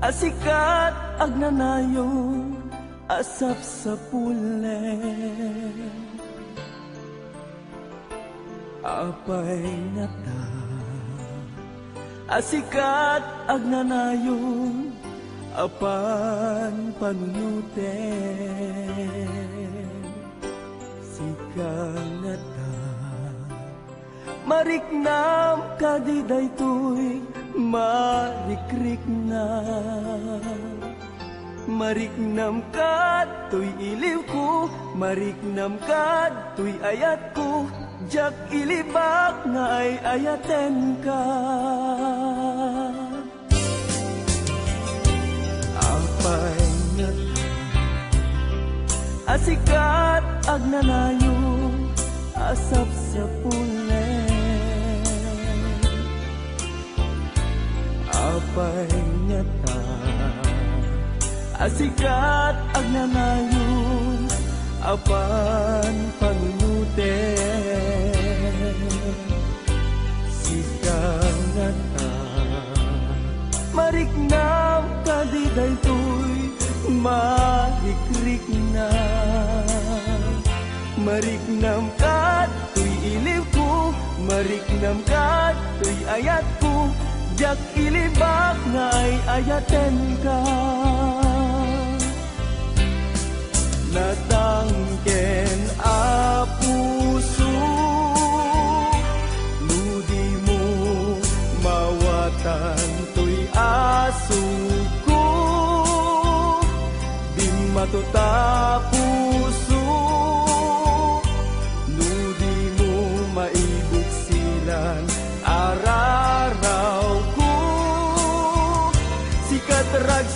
Asikat agnanayon asap sa pulen, apay nata. Asikat agnanayon apan panunuten, sikang nata. Mariknam kadiday to'y marikrik na. Mariknam ka to'y iliw ko, mariknam ka to'y ayat ko, jak ilibak nga ay ayaten ka. Apay nga asikat agnanayo asap sa pulen, apay nga asikat agnanayon apan panunuten, sikang nata. Mariknam kadiday to'y marikrik na. Mariknam ka to'y iliw ko, mariknam ka to'y ayat ko, jak ilibak nga ay ayaten ka. Natangken a puso, ludi mo mawatan to'y asuko, di matuta puso, ludi mo maibuksilan araraw ko, sikat rag